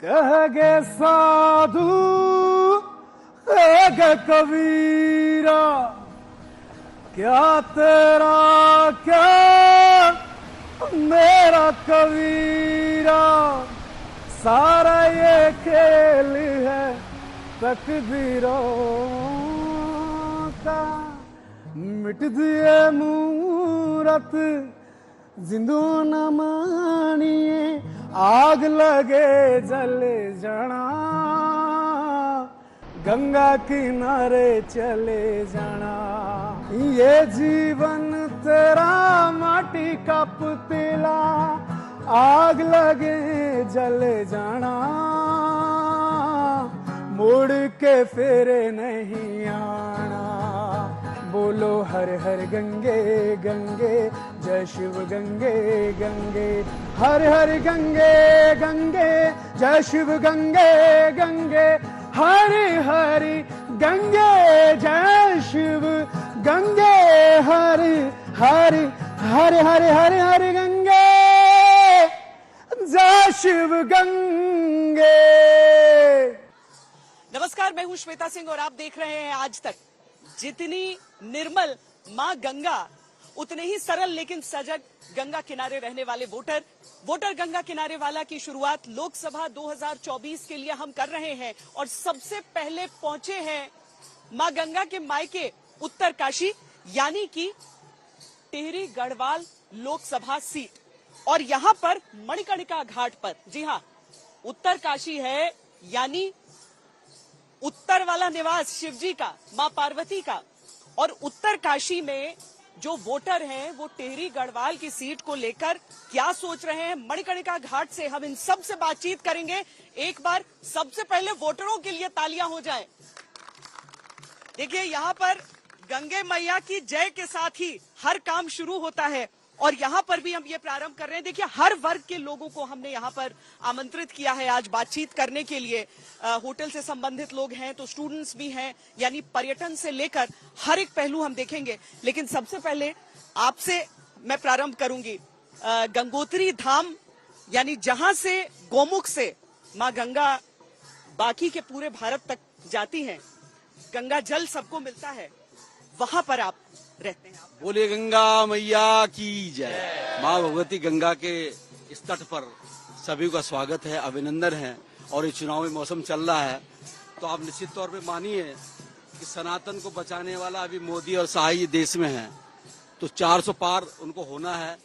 कह गे साधु कह गे कबीरा, क्या तेरा क्या मेरा कबीरा, सारा ये खेल है तकदीरों का। मिट दिए मूरत जिंदो न मानिए, आग लगे जले जाना, गंगा किनारे चले जाना। ये जीवन तेरा माटी का पुतला, आग लगे जले जाना, मुड़ के फेरे नहीं आना। बोलो हर हर गंगे गंगे, जय शिव गंगे गंगे, हर हर गंगे गंगे, जय शिव गंगे गंगे, हरि हरि गंगे जय शिव गंगे, हरि हरि हरि हरि हरि हरि गंगे जय शिव गंगे। नमस्कार, मैं हूं श्वेता सिंह और आप देख रहे हैं आज तक। जितनी निर्मल मां गंगा, उतने ही सरल लेकिन सजग गंगा किनारे रहने वाले वोटर गंगा किनारे वाला की शुरुआत लोकसभा 2024 के लिए हम कर रहे हैं। और सबसे पहले पहुंचे हैं मां गंगा के मायके उत्तरकाशी, यानी कि टिहरी गढ़वाल लोकसभा सीट। और यहां पर मणिकर्णिका घाट पर, जी हां, उत्तरकाशी है, यानी उत्तर वाला निवास शिवजी का, मां पार्वती का। और उत्तरकाशी में जो वोटर हैं वो टिहरी गढ़वाल की सीट को लेकर क्या सोच रहे हैं, मणिकर्णिका घाट से हम इन सब से बातचीत करेंगे। एक बार सबसे पहले वोटरों के लिए तालियां हो जाएं। देखिए, यहाँ पर गंगे मैया की जय के साथ ही हर काम शुरू होता है और यहाँ पर भी हम ये प्रारंभ कर रहे हैं। देखिए, हर वर्ग के लोगों को हमने यहाँ पर आमंत्रित किया है आज बातचीत करने के लिए। होटल से संबंधित लोग हैं तो स्टूडेंट्स भी हैं, यानी पर्यटन से लेकर हर एक पहलू हम देखेंगे। लेकिन सबसे पहले आपसे मैं प्रारंभ करूंगी। गंगोत्री धाम, यानी जहां से गोमुख से मां गंगा बाकी के पूरे भारत तक जाती हैं, गंगा जल सबको मिलता है, वहां पर आप रहते हैं। बोले गंगा मैया की जय। माँ भगवती गंगा के इस तट पर सभी का स्वागत है, अभिनंदन है। और ये चुनावी मौसम चल रहा है तो आप निश्चित तौर पे मानिए कि सनातन को बचाने वाला अभी मोदी और शाह ही देश में है, तो 400 पार उनको होना है।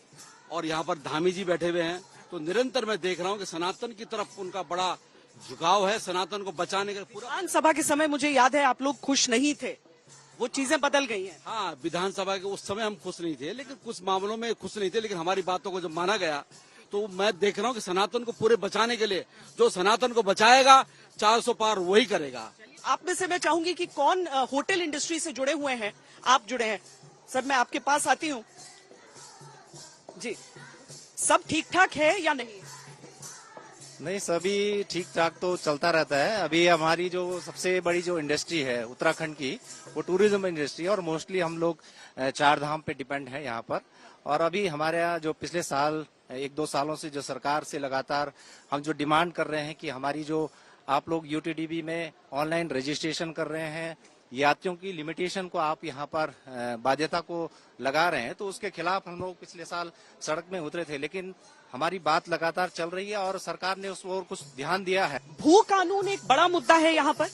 और यहाँ पर धामी जी बैठे हुए हैं, तो निरंतर मैं देख रहा हूँ कि सनातन की तरफ उनका बड़ा झुकाव है, सनातन को बचाने का। विधानसभा के समय मुझे याद है आप लोग खुश नहीं थे, वो चीजें बदल गई हैं। हाँ, विधानसभा के उस समय हम खुश नहीं थे, लेकिन कुछ मामलों में खुश नहीं थे, लेकिन हमारी बातों को जब माना गया तो मैं देख रहा हूँ कि सनातन को पूरे बचाने के लिए जो सनातन को बचाएगा 400 पार वही करेगा। आप में से मैं चाहूंगी कि कौन होटल इंडस्ट्री से जुड़े हुए हैं? आप जुड़े हैं सर, मैं आपके पास आती हूँ जी। सब ठीक ठाक है या नहीं? नहीं, सभी ठीक ठाक तो चलता रहता है। अभी हमारी जो सबसे बड़ी जो इंडस्ट्री है उत्तराखंड की, वो टूरिज्म इंडस्ट्री है और मोस्टली हम लोग 4 धाम पे डिपेंड है यहाँ पर। और अभी हमारे यहाँ जो पिछले साल 1-2 सालों से जो सरकार से लगातार हम जो डिमांड कर रहे हैं कि हमारी जो आप लोग यूटीडीबी में ऑनलाइन रजिस्ट्रेशन कर रहे हैं, यात्रियों की लिमिटेशन को आप यहाँ पर बाध्यता को लगा रहे हैं, तो उसके खिलाफ हम लोग पिछले साल सड़क में उतरे थे। लेकिन हमारी बात लगातार चल रही है और सरकार ने उस ओर कुछ ध्यान दिया है। भू कानून एक बड़ा मुद्दा है यहाँ पर।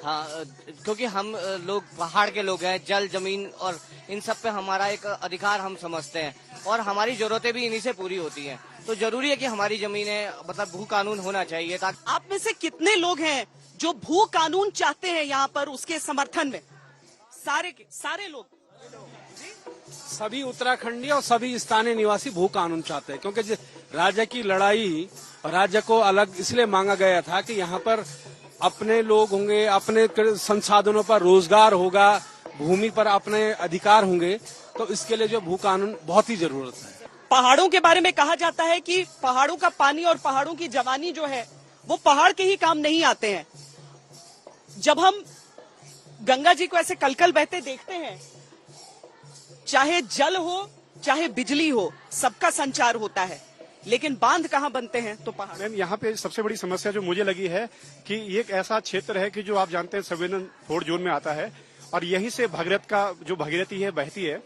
हाँ, क्योंकि हम लोग पहाड़ के लोग हैं, जल जमीन और इन सब पे हमारा एक अधिकार हम समझते हैं और हमारी जरूरतें भी इन्हीं से पूरी होती हैं। तो जरूरी है कि हमारी जमीनें, मतलब भू कानून होना चाहिए। ताकि आप में से कितने लोग हैं जो भू कानून चाहते हैं यहाँ पर, उसके समर्थन में? सारे लोग, सभी उत्तराखंडी और सभी स्थानीय निवासी भू कानून चाहते हैं, क्योंकि राज्य की लड़ाई राज्य को अलग इसलिए मांगा गया था कि यहाँ पर अपने लोग होंगे, अपने संसाधनों पर रोजगार होगा, भूमि पर अपने अधिकार होंगे, तो इसके लिए जो भू कानून बहुत ही जरूरत है। पहाड़ों के बारे में कहा जाता है कि पहाड़ों का पानी और पहाड़ों की जवानी जो है वो पहाड़ के ही काम नहीं आते हैं। जब हम गंगा जी को ऐसे कलकल बहते देखते हैं, चाहे जल हो चाहे बिजली हो, सबका संचार होता है। लेकिन बांध कहाँ बनते हैं तो पहाड़। मैम यहाँ पे सबसे बड़ी समस्या जो मुझे लगी है कि ये एक ऐसा क्षेत्र है कि जो आप जानते हैं संवेदन फोर्ट जोन में आता है और यहीं से भगीरथी है बहती है।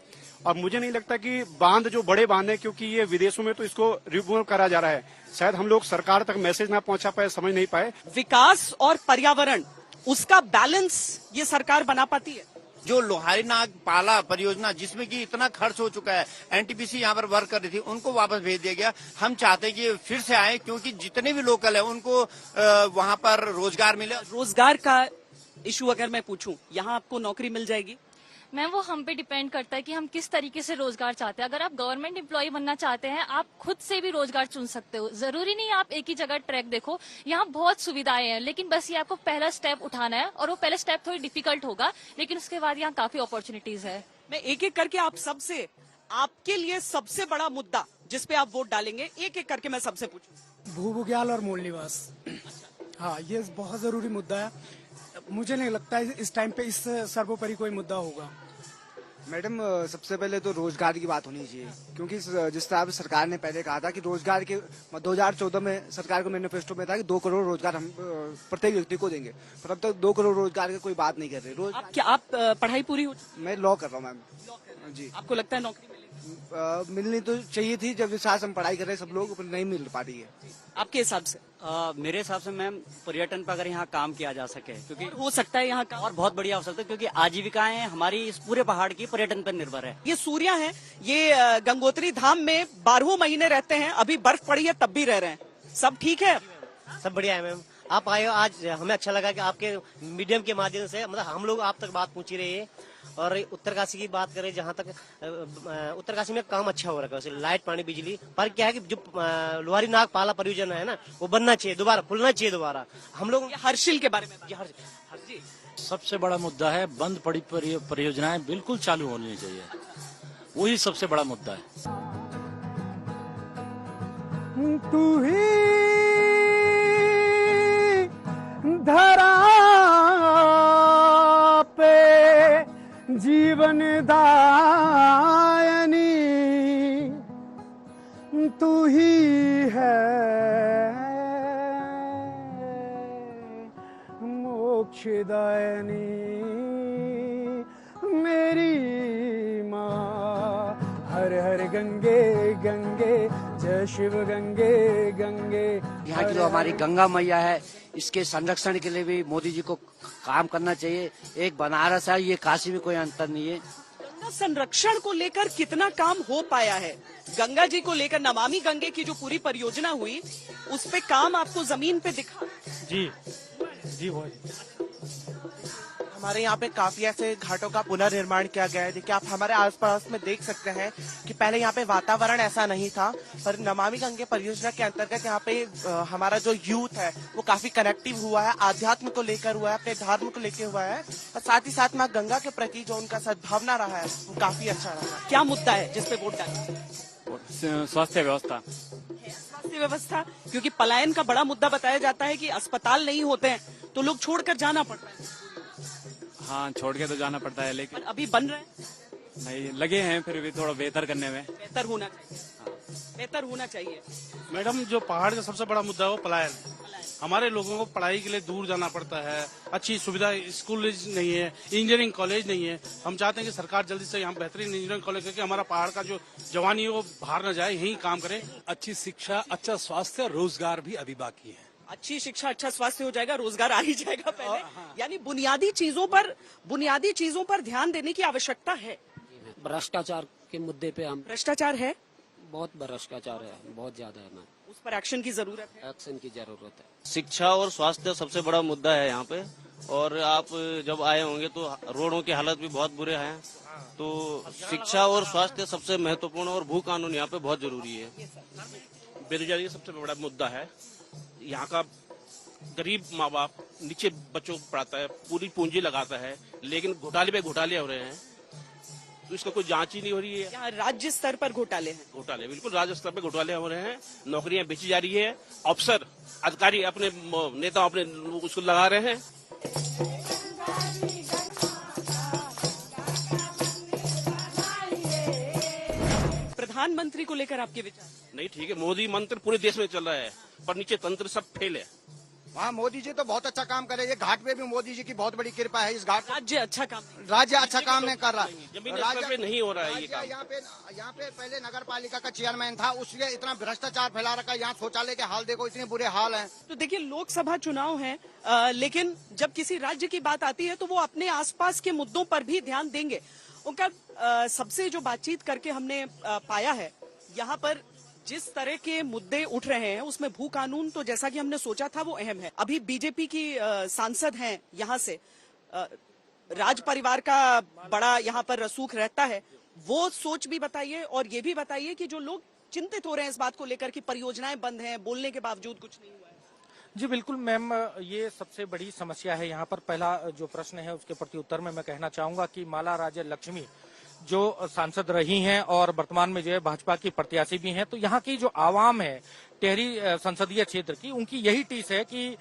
और मुझे नहीं लगता कि बांध जो बड़े बांध है, क्योंकि ये विदेशों में तो इसको रिमूव करा जा रहा है, शायद हम लोग सरकार तक मैसेज ना पहुंचा पाए, समझ नहीं पाए। विकास और पर्यावरण, उसका बैलेंस ये सरकार बना पाती है? जो लोहारी नाग पाला परियोजना जिसमें कि इतना खर्च हो चुका है, एनटीपीसी यहाँ पर वर्क कर रही थी, उनको वापस भेज दिया गया। हम चाहते हैं कि फिर से आए, क्योंकि जितने भी लोकल है उनको वहाँ पर रोजगार मिले। रोजगार का इशू अगर मैं पूछूं, यहाँ आपको नौकरी मिल जाएगी? मैम वो हम पे डिपेंड करता है कि हम किस तरीके से रोजगार चाहते हैं। अगर आप गवर्नमेंट एम्प्लॉय बनना चाहते हैं, आप खुद से भी रोजगार चुन सकते हो। जरूरी नहीं आप एक ही जगह ट्रैक देखो, यहाँ बहुत सुविधाएं हैं, लेकिन बस ये आपको पहला स्टेप उठाना है और वो पहला स्टेप थोड़ी डिफिकल्ट होगा, लेकिन उसके बाद यहाँ काफी अपॉर्चुनिटीज है। मैं एक एक करके आप सबसे, आपके लिए सबसे बड़ा मुद्दा जिसपे आप वोट डालेंगे, एक एक करके मैं सबसे पूछूं। भू-बुग्याल और मूल निवास, हाँ ये बहुत जरूरी मुद्दा है। मुझे नहीं लगता है इस टाइम पे इस सर्वोपरि कोई मुद्दा होगा। मैडम सबसे पहले तो रोजगार की बात होनी चाहिए, क्योंकि जिस तरह सरकार ने पहले कहा था कि रोजगार के 2014 में सरकार को मैनिफेस्टो में था कि 2 करोड़ रोजगार हम प्रत्येक व्यक्ति को देंगे, पर अब तक 2 करोड़ रोजगार की कोई बात नहीं कर रहे। आप पढ़ाई पूरी हो? मैं लॉ कर रहा हूँ मैम जी। आपको लगता है नौकरी मिलेगी? मिलनी तो चाहिए थी, जब विश्वास हम पढ़ाई कर रहे सब लोग, पर नहीं मिल पा रही है। आपके हिसाब से? मेरे हिसाब से मैम पर्यटन पर अगर यहाँ काम किया जा सके, क्योंकि हो सकता है यहाँ का और बहुत बढ़िया हो सकता है, क्योंकि आजीविकाएं हमारी इस पूरे पहाड़ की पर्यटन पर निर्भर है। ये सूर्या हैं, ये गंगोत्री धाम में 12 महीने रहते हैं, अभी बर्फ पड़ी है तब भी रह रहे हैं। सब ठीक है? सब बढ़िया है मैम। आप आए हो आज, हमें अच्छा लगा कि आपके मीडियम के माध्यम से मतलब हम लोग आप तक बात पहुंच रही है। और उत्तरकाशी की बात करें, जहाँ तक उत्तरकाशी में काम अच्छा हो रखा है, लाइट पानी बिजली, पर क्या है कि जो लोहारी नाग पाला परियोजना है ना, वो बनना चाहिए दोबारा, खुलना चाहिए दोबारा। हम लोग हर्षिल के बारे में सबसे बड़ा मुद्दा है, बंद पड़ी परियोजनाएं बिल्कुल चालू होनी चाहिए, वही सबसे बड़ा मुद्दा है। तू ही धरा पे जीवन दायनी, तू ही है मोक्षदायनी मेरी माँ। हर हर गंगे गंगे जय शिव गंगे गंगे। यहाँ की जो हमारी गंगा मैया है, इसके संरक्षण के लिए भी मोदी जी को काम करना चाहिए। एक बनारस है, ये काशी में कोई अंतर नहीं है। गंगा संरक्षण को लेकर कितना काम हो पाया है? गंगा जी को लेकर नमामि गंगे की जो पूरी परियोजना हुई, उस पे काम आपको जमीन पे दिखा? जी जी बहुत। हमारे यहाँ पे काफी ऐसे घाटों का पुनर्निर्माण किया गया है। देखिए आप हमारे आसपास में देख सकते हैं कि पहले यहाँ पे वातावरण ऐसा नहीं था, पर नमामि गंगे परियोजना के अंतर्गत यहाँ पे हमारा जो यूथ है वो काफी कनेक्टिव हुआ है, आध्यात्म को लेकर हुआ है, अपने धर्म को लेकर हुआ है, और साथ ही साथ माँ गंगा के प्रति जो उनका सद्भावना रहा है वो काफी अच्छा रहा है। क्या मुद्दा है जिसपे वोट डालें? स्वास्थ्य व्यवस्था। स्वास्थ्य व्यवस्था, क्योंकि पलायन का बड़ा मुद्दा बताया जाता है कि अस्पताल नहीं होते हैं तो लोग छोड़कर जाना पड़ता है। हाँ, छोड़ के तो जाना पड़ता है, लेकिन अभी बन रहे हैं? नहीं, लगे हैं फिर भी थोड़ा बेहतर करने में। बेहतर होना चाहिए, बेहतर होना चाहिए। मैडम जो पहाड़ का सबसे बड़ा मुद्दा है वो पलायन। हमारे लोगों को पढ़ाई के लिए दूर जाना पड़ता है, अच्छी सुविधा स्कूल नहीं है, इंजीनियरिंग कॉलेज नहीं है। हम चाहते हैं कि सरकार जल्दी से यहाँ बेहतरीन इंजीनियरिंग कॉलेज करके हमारा पहाड़ का जो जवानी है वो बाहर न जाए, यहीं काम करे। अच्छी शिक्षा, अच्छा स्वास्थ्य, रोजगार भी अभी बाकी है। अच्छी शिक्षा, अच्छा स्वास्थ्य हो जाएगा, रोजगार आ ही जाएगा पहले। यानी बुनियादी चीजों पर ध्यान देने की आवश्यकता है। भ्रष्टाचार के मुद्दे पे हम, भ्रष्टाचार है, बहुत भ्रष्टाचार है, बहुत ज्यादा है मैम, उस पर एक्शन की जरूरत है। एक्शन की जरूरत है। शिक्षा और स्वास्थ्य सबसे बड़ा मुद्दा है यहाँ पे। और आप जब आए होंगे तो रोडों की हालत भी बहुत बुरे हैं, तो शिक्षा और स्वास्थ्य सबसे महत्वपूर्ण, और भू कानून यहाँ पे बहुत जरूरी है। बेरोजगारी सबसे बड़ा मुद्दा है। यहाँ का गरीब माँ बाप नीचे बच्चों को पढ़ाता है, पूरी पूंजी लगाता है, लेकिन घोटाले पे घोटाले हो रहे हैं, तो इसका कोई जांच ही नहीं हो रही है। यहाँ राज्य स्तर पर घोटाले हैं। घोटाले, बिल्कुल राज्य स्तर पे घोटाले हो रहे हैं। नौकरियां बेची जा रही है, अफसर अधिकारी अपने नेता अपने उसको लगा रहे हैं। प्रधानमंत्री को लेकर आपके विचार? नहीं ठीक है, मोदी मंत्र पूरे देश में चल रहा है पर नीचे तंत्र सब फेल है। वहाँ मोदी जी तो बहुत अच्छा काम कर रहे हैं। ये घाट पे भी मोदी जी की बहुत बड़ी कृपा है। इस घाट राज्य अच्छा काम नहीं कर रहा। जमीन स्तर पे नहीं हो रहा है ये काम। यहाँ पे पहले नगर पालिका का चेयरमैन था, उसने इतना भ्रष्टाचार फैला रखा है। यहाँ शौचालय के हाल देखो, इतने बुरे हाल हैं। तो देखिए लोकसभा चुनाव है, लेकिन जब किसी राज्य की बात आती है तो वो अपने आसपास के मुद्दों पर भी ध्यान देंगे। उनका सबसे जो बातचीत करके हमने पाया है, यहाँ पर जिस तरह के मुद्दे उठ रहे हैं उसमें भू कानून तो जैसा कि हमने सोचा था वो अहम है। अभी बीजेपी की सांसद हैं यहाँ से, राज परिवार का बड़ा यहाँ पर रसूख रहता है, वो सोच भी बताइए और ये भी बताइए कि जो लोग चिंतित हो रहे हैं इस बात को लेकर कि परियोजनाएं बंद हैं, बोलने के बावजूद कुछ नहीं हुआ है। जी बिल्कुल मैम, ये सबसे बड़ी समस्या है यहाँ पर। पहला जो प्रश्न है उसके प्रति उत्तर में मैं कहना चाहूंगा कि माला राज्य लक्ष्मी जो सांसद रही हैं और वर्तमान में जो है भाजपा की प्रत्याशी भी हैं, तो यहाँ की जो आवाम है टेहरी संसदीय क्षेत्र की, उनकी यही टीस है कि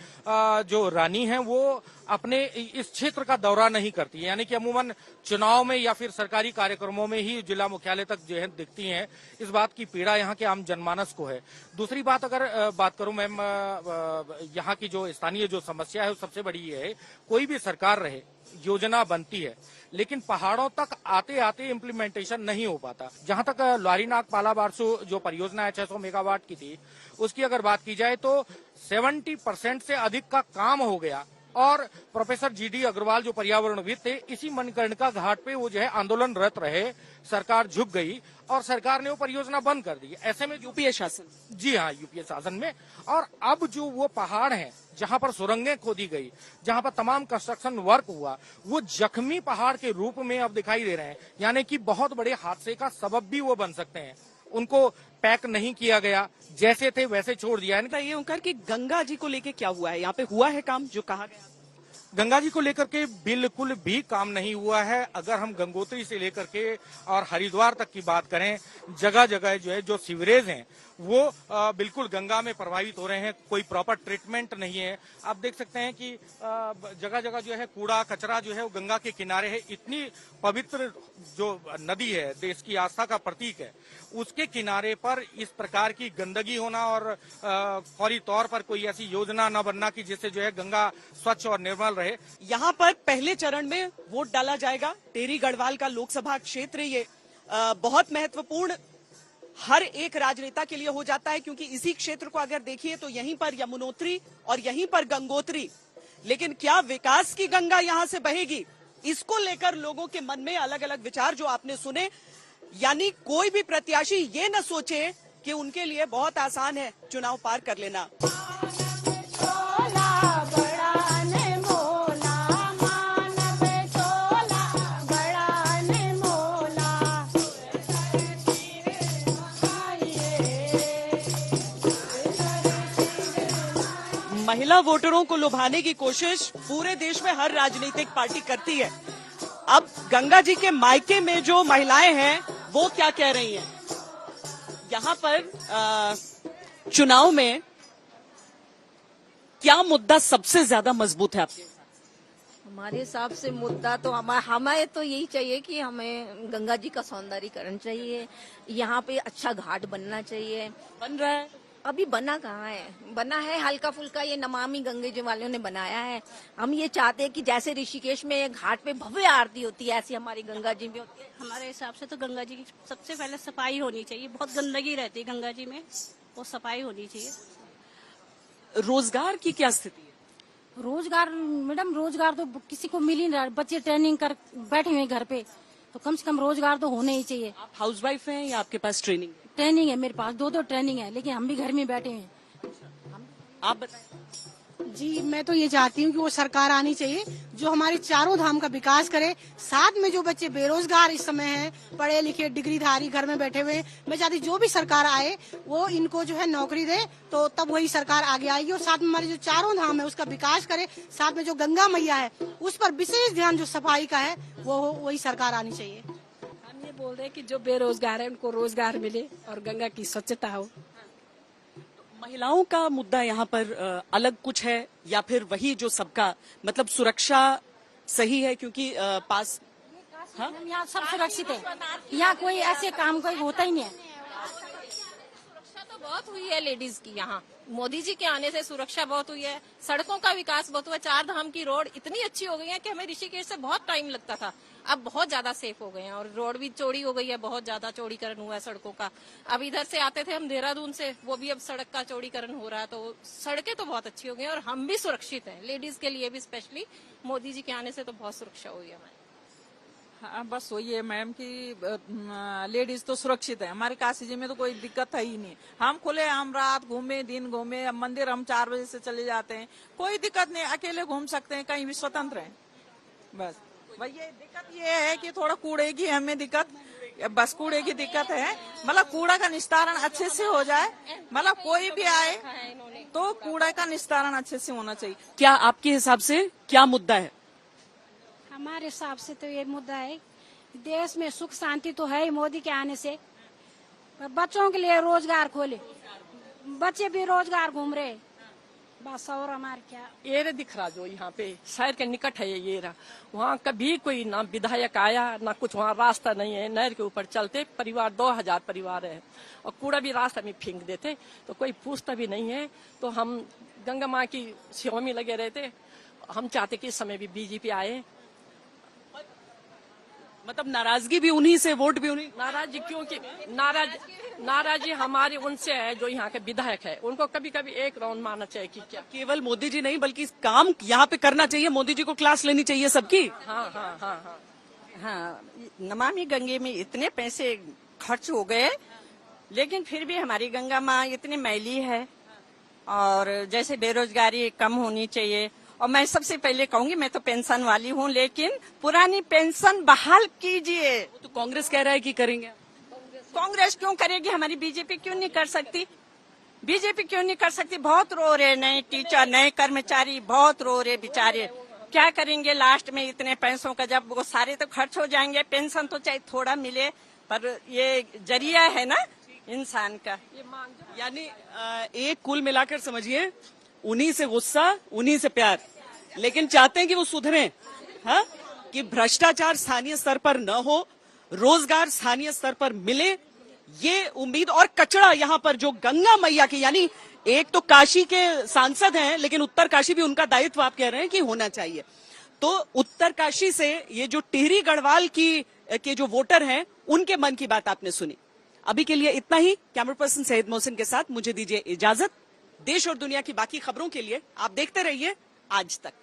जो रानी है वो अपने इस क्षेत्र का दौरा नहीं करती है, यानी कि अमूमन चुनाव में या फिर सरकारी कार्यक्रमों में ही जिला मुख्यालय तक जो है दिखती हैं। इस बात की पीड़ा यहाँ के आम जनमानस को है। दूसरी बात अगर बात करूं मैम, यहाँ की जो स्थानीय जो समस्या है वो सबसे बड़ी ये है, कोई भी सरकार रहे योजना बनती है लेकिन पहाड़ों तक आते आते इम्प्लीमेंटेशन नहीं हो पाता। जहां तक लारीनाग पाला बारसू जो परियोजना है 600 मेगावाट की थी, उसकी अगर बात की जाए तो 70% से अधिक का काम हो गया और प्रोफेसर जीडी अग्रवाल जो पर्यावरणविद थे, इसी मणिकर्णिका घाट पे वो जो है आंदोलनरत रहे, सरकार झुक गई और सरकार ने वो परियोजना बंद कर दी। ऐसे में यूपीए शासन, जी हाँ यूपीए शासन में, और अब जो वो पहाड़ हैं जहां पर सुरंगें खोदी गई, जहां पर तमाम कंस्ट्रक्शन वर्क हुआ, वो जख्मी पहाड़ के रूप में अब दिखाई दे रहे हैं, यानी कि बहुत बड़े हादसे का सबब भी वो बन सकते हैं। उनको पैक नहीं किया गया, जैसे थे वैसे छोड़ दिया। ये उनका कि गंगा जी को लेके क्या हुआ है, यहाँ पे हुआ है काम जो कहा गया? गंगा जी को लेकर के बिल्कुल भी काम नहीं हुआ है। अगर हम गंगोत्री से लेकर के और हरिद्वार तक की बात करें, जगह जगह जो है जो सीवरेज हैं वो बिल्कुल गंगा में प्रभावित हो रहे हैं, कोई प्रॉपर ट्रीटमेंट नहीं है। आप देख सकते हैं कि जगह जगह जो है कूड़ा कचरा जो है वो गंगा के किनारे है। इतनी पवित्र जो नदी है, देश की आस्था का प्रतीक है, उसके किनारे पर इस प्रकार की गंदगी होना और फौरी तौर पर कोई ऐसी योजना न बनना कि जिससे जो है गंगा स्वच्छ और निर्मल रहे। यहाँ पर पहले चरण में वोट डाला जाएगा। टेहरी गढ़वाल का लोकसभा क्षेत्र ये बहुत महत्वपूर्ण हर एक राजनेता के लिए हो जाता है, क्योंकि इसी क्षेत्र को अगर देखिए तो यहीं पर यमुनोत्री और यहीं पर गंगोत्री, लेकिन क्या विकास की गंगा यहां से बहेगी, इसको लेकर लोगों के मन में अलग अलग विचार जो आपने सुने। यानी कोई भी प्रत्याशी ये न सोचे कि उनके लिए बहुत आसान है चुनाव पार कर लेना। महिला वोटरों को लुभाने की कोशिश पूरे देश में हर राजनीतिक पार्टी करती है। अब गंगा जी के मायके में जो महिलाएं हैं वो क्या कह रही हैं? यहाँ पर चुनाव में क्या मुद्दा सबसे ज्यादा मजबूत है आपके? हमारे हिसाब से मुद्दा तो हमें तो यही चाहिए कि हमें गंगा जी का सौंदर्यीकरण चाहिए, यहाँ पे अच्छा घाट बनना चाहिए। बन रहा है? अभी बना कहाँ है, बना है हल्का फुल्का, ये नमामि गंगे जी वालों ने बनाया है। हम ये चाहते हैं कि जैसे ऋषिकेश में घाट पे भव्य आरती होती है, ऐसी हमारी गंगा जी में होती है। हमारे हिसाब से तो गंगा जी की सबसे पहले सफाई होनी चाहिए, बहुत गंदगी रहती है गंगा जी में, वो सफाई होनी चाहिए। रोजगार की क्या स्थिति है? रोजगार मैडम, रोजगार तो किसी को मिल ही नहीं रहा, बच्चे ट्रेनिंग कर बैठे हुए घर पे, तो कम से कम रोजगार तो होने ही चाहिए। आप हाउसवाइफ हैं या आपके पास ट्रेनिंग? ट्रेनिंग है मेरे पास, 2 ट्रेनिंग है, लेकिन हम भी घर में बैठे हैं। आप बताएं। जी मैं तो ये चाहती हूँ कि वो सरकार आनी चाहिए जो हमारे चारों धाम का विकास करे। साथ में जो बच्चे बेरोजगार इस समय हैं, पढ़े लिखे डिग्रीधारी घर में बैठे हुए, मैं चाहती जो भी सरकार आए वो इनको जो है नौकरी दे, तो तब वही सरकार आगे आएगी। और साथ में हमारे जो चारों धाम है उसका विकास करे, साथ में जो गंगा मैया है उस पर विशेष ध्यान जो सफाई का है वो वही सरकार आनी चाहिए। हम ये बोल रहे हैं कि जो बेरोजगार है उनको रोजगार मिले और गंगा की स्वच्छता हो। महिलाओं का मुद्दा यहाँ पर अलग कुछ है या फिर वही जो सबका, मतलब सुरक्षा सही है क्योंकि पास यहाँ सब सुरक्षित है, यहाँ कोई ऐसे काम कोई होता ही नहीं है। बहुत हुई है लेडीज की यहाँ। मोदी जी के आने से सुरक्षा बहुत हुई है, सड़कों का विकास बहुत हुआ है। 4 धाम की रोड इतनी अच्छी हो गई है कि हमें ऋषिकेश से बहुत टाइम लगता था, अब बहुत ज्यादा सेफ हो गए हैं और रोड भी चौड़ी हो गई है, बहुत ज्यादा चौड़ीकरण हुआ है सड़कों का। अब इधर से आते थे हम देहरादून से, वो भी अब सड़क का चौड़ीकरण हो रहा है, तो सड़कें तो बहुत अच्छी हो गई हैं और हम भी सुरक्षित हैं। लेडीज के लिए भी स्पेशली मोदी जी के आने से तो बहुत सुरक्षा हुई है हमारी। हाँ, बस वही है मैम कि लेडीज तो सुरक्षित है। हमारे काशी जी में तो कोई दिक्कत है ही नहीं। हम खुले, हम रात घूमे, दिन घूमे, अब मंदिर हम 4 बजे से चले जाते हैं, कोई दिक्कत नहीं, अकेले घूम सकते हैं, कहीं भी स्वतंत्र हैं। बस भैया दिक्कत ये है कि थोड़ा कूड़े की हमें दिक्कत, बस कूड़े की दिक्कत है, मतलब कूड़ा का निस्तारण अच्छे से हो जाए, मतलब कोई भी आए तो कूड़ा का निस्तारण अच्छे से होना चाहिए। क्या आपके हिसाब से क्या मुद्दा है? हमारे हिसाब से तो ये मुद्दा है, देश में सुख शांति तो है ही मोदी के आने से, पर बच्चों के लिए रोजगार खोले, बच्चे भी रोजगार घूम रहे, बस और हमारे क्या। ये दिख रहा जो यहाँ पे शहर के निकट है ये रहा, वहाँ कभी कोई ना विधायक आया ना कुछ, वहाँ रास्ता नहीं है, नहर के ऊपर चलते परिवार 2000 परिवार है और कूड़ा भी रास्ता में फेंक देते, तो कोई पूछता भी नहीं है। तो हम गंगा माँ की सेवा में लगे रहते, हम चाहते कि इस समय भी बीजेपी आए। मतलब नाराजगी भी उन्हीं से, वोट भी उन्हीं। नाराजगी क्योंकि नाराजगी हमारी उनसे है जो यहाँ के विधायक है, उनको कभी कभी एक राउंड मारना चाहिए कि क्या केवल मोदी जी नहीं बल्कि काम यहाँ पे करना चाहिए, मोदी जी को क्लास लेनी चाहिए सबकी। हाँ हाँ हाँ हाँ हाँ, नमामि गंगे में इतने पैसे खर्च हो गए, लेकिन फिर भी हमारी गंगा माँ इतनी मैली है, और जैसे बेरोजगारी कम होनी चाहिए। और मैं सबसे पहले कहूंगी, मैं तो पेंशन वाली हूँ, लेकिन पुरानी पेंशन बहाल कीजिए। तो कांग्रेस कह रहा है कि करेंगे। कांग्रेस क्यों करेगी, हमारी बीजेपी क्यों नहीं कर सकती? बीजेपी क्यों नहीं कर सकती? बहुत रो रहे नए टीचर, नए कर्मचारी, बहुत रो रहे बेचारे, क्या करेंगे लास्ट में इतने पैसों का, जब वो सारे तो खर्च हो जाएंगे। पेंशन तो चाहे थोड़ा मिले, पर ये जरिया है ना इंसान का। यानी एक कुल मिलाकर समझिए, उन्हीं से गुस्सा, उन्हीं से प्यार, लेकिन चाहते हैं कि वो सुधरे, हाँ, कि भ्रष्टाचार स्थानीय स्तर पर न हो, रोजगार स्थानीय स्तर पर मिले, ये उम्मीद। और कचरा यहाँ पर जो गंगा मैया की, यानी एक तो काशी के सांसद हैं, लेकिन उत्तर काशी भी उनका दायित्व आप कह रहे हैं कि होना चाहिए। तो उत्तर काशी से ये जो टिहरी गढ़वाल के जो वोटर हैं, उनके मन की बात आपने सुनी। अभी के लिए इतना ही। कैमरा पर्सन सैयद मोहसिन के साथ मुझे दीजिए इजाजत। देश और दुनिया की बाकी खबरों के लिए आप देखते रहिए आज तक।